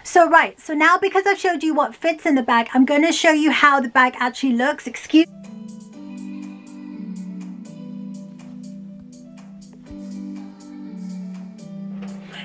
So now because I've showed you what fits in the bag, I'm going to show you how the bag actually looks.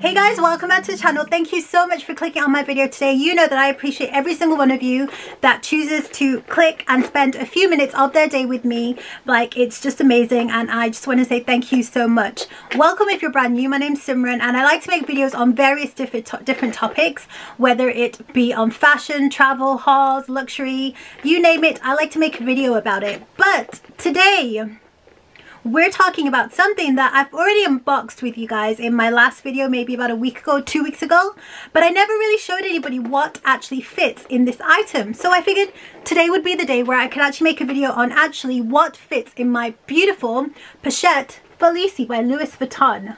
Hey guys, welcome back to the channel. Thank you so much for clicking on my video today. You know that I appreciate every single one of you that chooses to click and spend a few minutes of their day with me. Like, it's just amazing, and I just want to say thank you so much. Welcome if you're brand new. My name's Simran, and I like to make videos on various different topics, whether it be on fashion, travel, hauls, luxury, you name it. I like to make a video about it. But today we're talking about something that I've already unboxed with you guys in my last video, maybe about a week ago, 2 weeks ago, but I never really showed anybody what actually fits in this item. So I figured today would be the day where I could actually make a video on actually what fits in my beautiful Pochette Felicie by Louis Vuitton.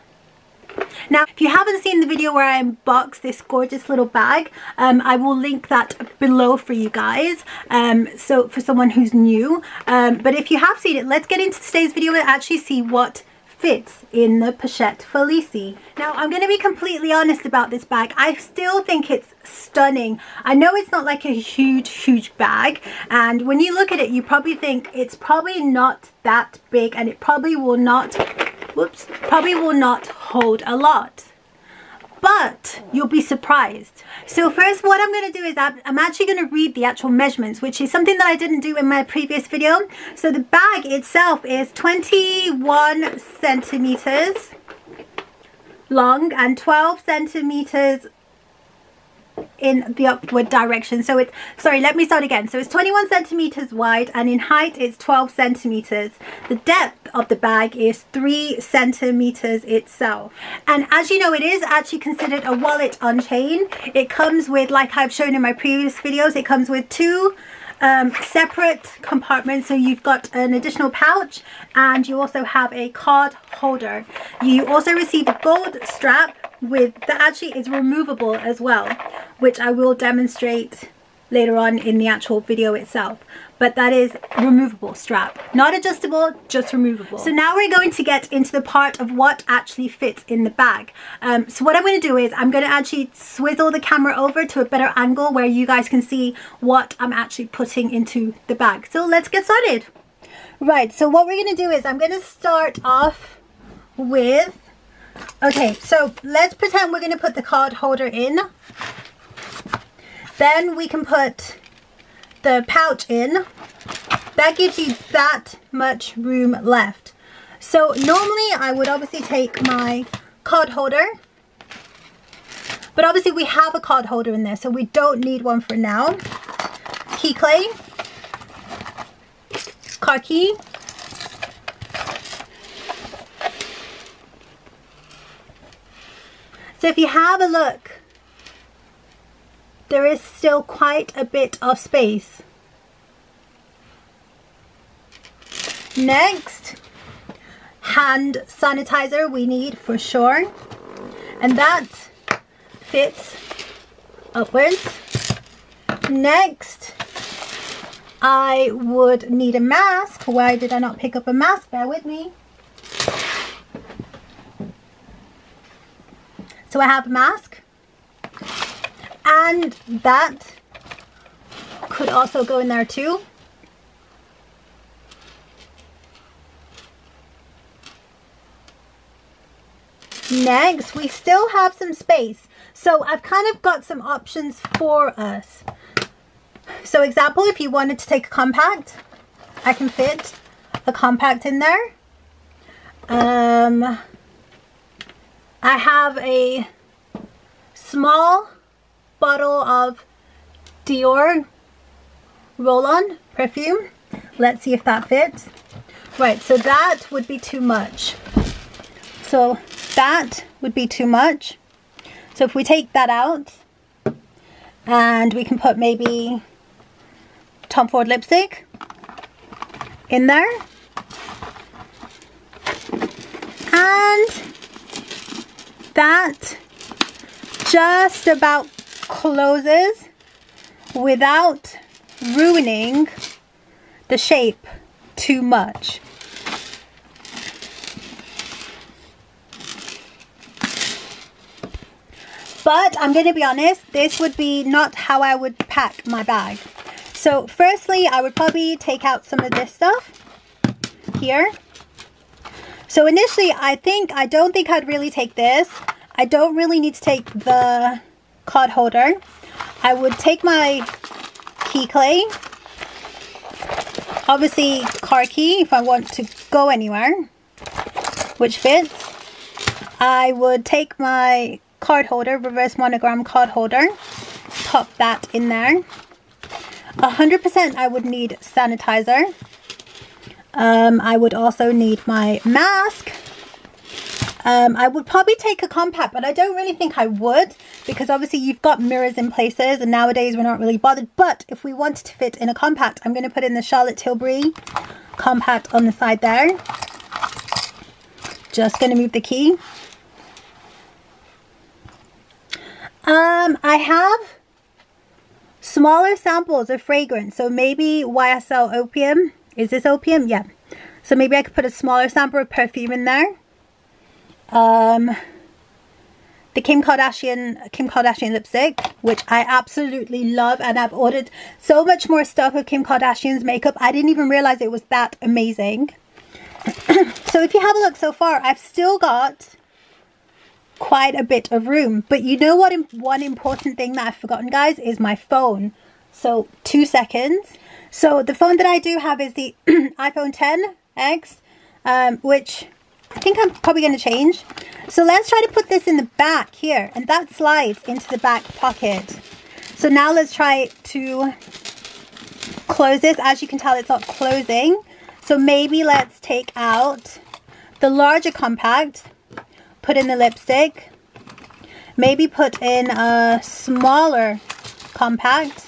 Now, if you haven't seen the video where I unboxed this gorgeous little bag, I will link that below for you guys, so for someone who's new. But if you have seen it, let's get into today's video and actually see what fits in the Pochette Felicie. Now, I'm going to be completely honest about this bag. I still think it's stunning. I know it's not like a huge bag, and when you look at it, you probably think it's probably not that big, and it probably will not hold a lot, but you'll be surprised. So first, what I'm going to do is I'm actually going to read the actual measurements, which is something that I didn't do in my previous video. So the bag itself is 21 centimeters long and 12 centimeters in the upward direction. So it's, sorry, let me start again. So it's 21 centimeters wide, and in height it's 12 centimeters. The depth of the bag is 3 centimeters itself. And as you know, it is actually considered a wallet on chain. It comes with, like I've shown in my previous videos, it comes with two separate compartments. So you've got an additional pouch, and you also have a card holder. You also receive a gold strap with that actually is removable as well, which I will demonstrate later on in the actual video itself. But that is removable strap, not adjustable, just removable. So now we're going to get into the part of what actually fits in the bag. So what I'm going to do is I'm going to actually swivel the camera over to a better angle where you guys can see what I'm actually putting into the bag. So let's get started. Right, so what we're going to do is I'm going to start off with, okay, so let's pretend we're going to put the card holder in. Then we can put the pouch in. That gives you that much room left. So normally I would obviously take my card holder, but obviously we have a card holder in there, so we don't need one for now. Key clay, car key, so if you have a look, there is still quite a bit of space. Next, hand sanitizer we need for sure, and that fits upwards. Next, I would need a mask. Why did I not pick up a mask? Bear with me. So I have a mask, and that could also go in there too. Next, we still have some space, so I've kind of got some options for us. So example, if you wanted to take a compact, I can fit a compact in there. I have a small bottle of Dior roll-on perfume. Let's see if that fits. Right, so that would be too much. So that would be too much. So if we take that out, and we can put maybe Tom Ford lipstick in there, and that just about closes without ruining the shape too much. But I'm going to be honest, this would be not how I would pack my bag. So firstly, I would probably take out some of this stuff here. So initially, I don't think I'd really take this. I don't really need to take the card holder. I would take my key clay. Obviously, car key if I want to go anywhere, which fits. I would take my card holder, reverse monogram card holder, pop that in there. 100% I would need sanitizer. I would also need my mask. I would probably take a compact, but I don't really think I would, because obviously you've got mirrors in places and nowadays we're not really bothered. But if we wanted to fit in a compact, I'm going to put in the Charlotte Tilbury compact on the side there. Just going to move the key. I have smaller samples of fragrance, so maybe YSL Opium. Is this Opium? Yeah. So maybe I could put a smaller sample of perfume in there. The Kim Kardashian lipstick, which I absolutely love, and I've ordered so much more stuff of Kim Kardashian's makeup. I didn't even realize it was that amazing. So if you have a look so far, I've still got quite a bit of room. But you know what? One important thing that I've forgotten, guys, is my phone. So 2 seconds. So the phone that I do have is the iPhone X, which I think I'm probably going to change. So let's try to put this in the back here, and that slides into the back pocket. So now let's try to close this. As you can tell, it's not closing. So maybe let's take out the larger compact, put in the lipstick, maybe put in a smaller compact,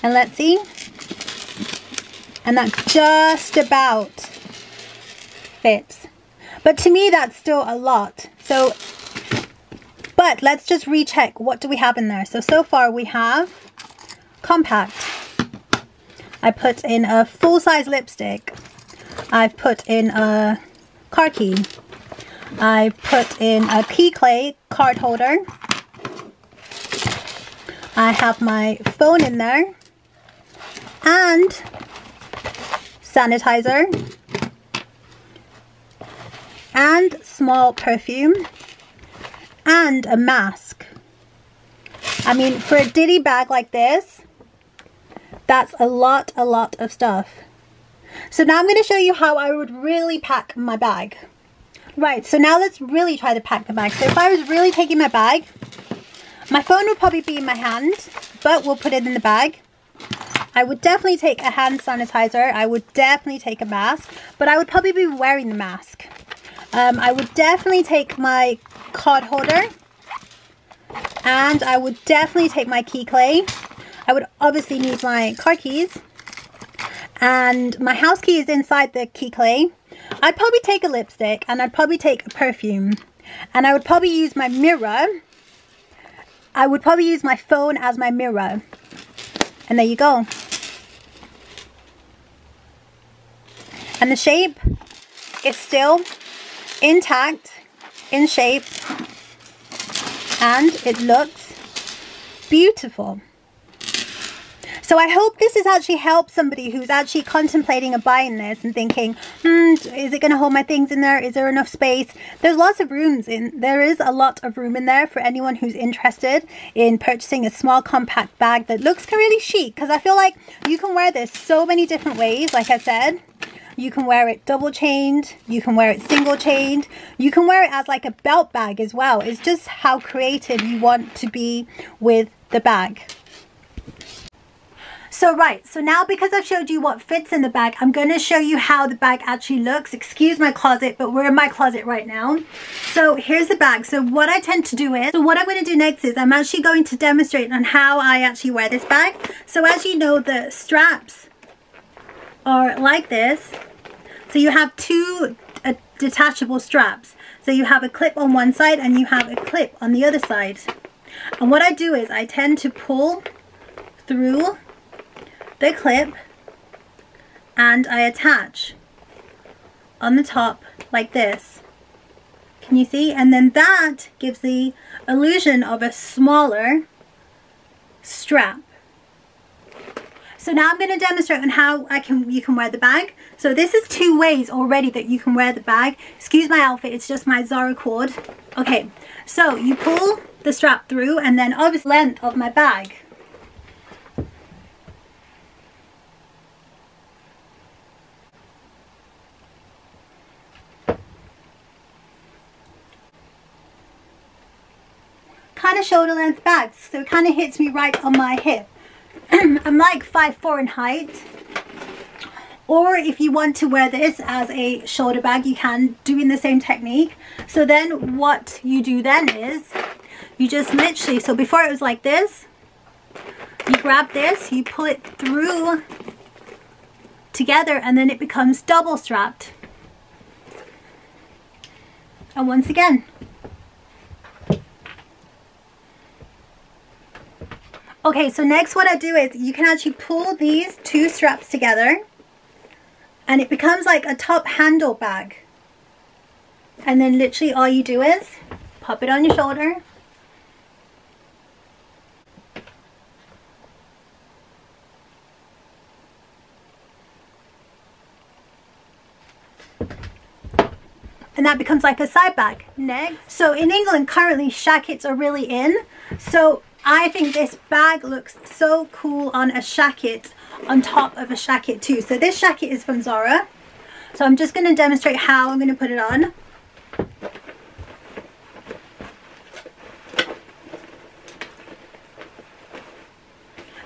and let's see. And that just about fits. But to me, that's still a lot. So, but let's just recheck. What do we have in there? So far we have compact. I put in a full-size lipstick. I've put in a car key. I put in a key clay card holder. I have my phone in there. And sanitizer. And small perfume. And a mask. I mean, for a ditty bag like this, that's a lot of stuff. So now I'm going to show you how I would really pack my bag. Right, so now let's really try to pack the bag. So if I was really taking my bag, my phone would probably be in my hand, but we'll put it in the bag. I would definitely take a hand sanitizer. I would definitely take a mask, but I would probably be wearing the mask. I would definitely take my card holder, and I would definitely take my key clay. I would obviously need my car keys, and my house key is inside the key clay. I'd probably take a lipstick, and I'd probably take a perfume, and I would probably use my mirror. I would probably use my phone as my mirror, and there you go. And the shape is still intact, in shape, and it looks beautiful. So I hope this has actually helped somebody who's actually contemplating a buying this and thinking, is it going to hold my things in there? Is there enough space? There's lots of rooms in, there is a lot of room in there for anyone who's interested in purchasing a small compact bag that looks really chic, because I feel like you can wear this so many different ways. Like I said, you can wear it double chained, you can wear it single chained, you can wear it as like a belt bag as well. It's just how creative you want to be with the bag. So now because I've showed you what fits in the bag, I'm going to show you how the bag actually looks. Excuse my closet, but we're in my closet right now. So here's the bag. So what I tend to do is, what I'm going to do next is I'm actually going to demonstrate on how I actually wear this bag. So as you know, the straps are like this. So you have two detachable straps. So you have a clip on one side and you have a clip on the other side. And what I do is I tend to pull through the clip and I attach on the top like this. Can you see? And then that gives the illusion of a smaller strap. So now I'm going to demonstrate on how you can wear the bag. So this is 2 ways already that you can wear the bag. Excuse my outfit, it's just my Zara cord. Okay, so you pull the strap through, and then obviously length of my bag. Kind of shoulder length bags, so it kind of hits me right on my hip. I'm like 5'4" in height, or if you want to wear this as a shoulder bag, you can, doing the same technique. So then what you do then is you just literally, so before it was like this, you grab this, you pull it through together, and then it becomes double strapped. And once again, okay, so next what I do is you can actually pull these 2 straps together, and it becomes like a top handle bag. And then literally all you do is pop it on your shoulder. And that becomes like a side bag. Next, so in England currently shackets are really in. So I think this bag looks so cool on a shacket, on top of a shacket too. So this shacket is from Zara. So I'm just going to demonstrate how I'm going to put it on.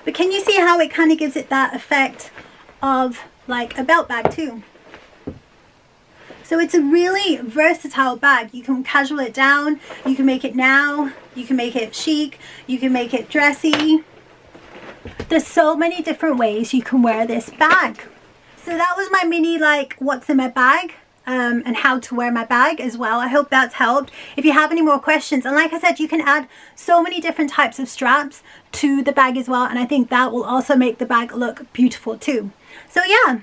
But can you see how it kind of gives it that effect of like a belt bag too? So it's a really versatile bag. You can casual it down, you can make it now, you can make it chic, you can make it dressy. There's so many different ways you can wear this bag. So that was my mini like what's in my bag and how to wear my bag as well. I hope that's helped. If you have any more questions, and like I said, you can add so many different types of straps to the bag as well, and I think that will also make the bag look beautiful too. So yeah.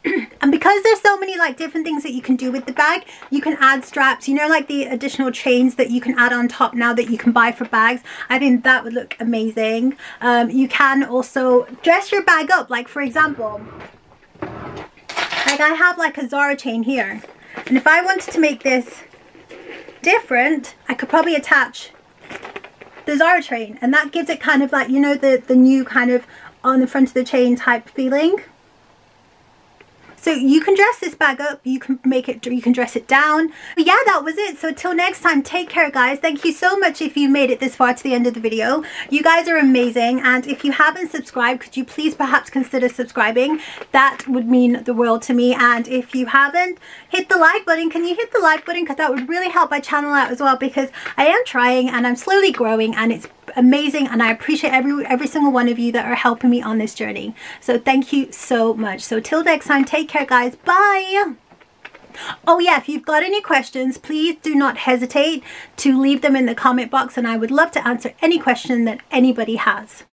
And because there's so many like different things that you can do with the bag, you can add straps, you know, like the additional chains that you can add on top now that you can buy for bags. I think that would look amazing. You can also dress your bag up, like for example, like I have like a Zara chain here, and if I wanted to make this different, I could probably attach the Zara chain, and that gives it kind of like, you know, the new kind of on the front of the chain type feeling. So you can dress this bag up, you can make it, you can dress it down. But yeah, that was it. So till next time, take care guys. Thank you so much if you made it this far to the end of the video. You guys are amazing, and if you haven't subscribed, could you please perhaps consider subscribing? That would mean the world to me. And if you haven't, hit the like button. Can you hit the like button? Because that would really help my channel out as well, because I am trying and I'm slowly growing, and it's amazing, and I appreciate every single one of you that are helping me on this journey. So thank you so much. So till next time, take care guys. Bye. Oh yeah, if you've got any questions, please do not hesitate to leave them in the comment box, and I would love to answer any question that anybody has.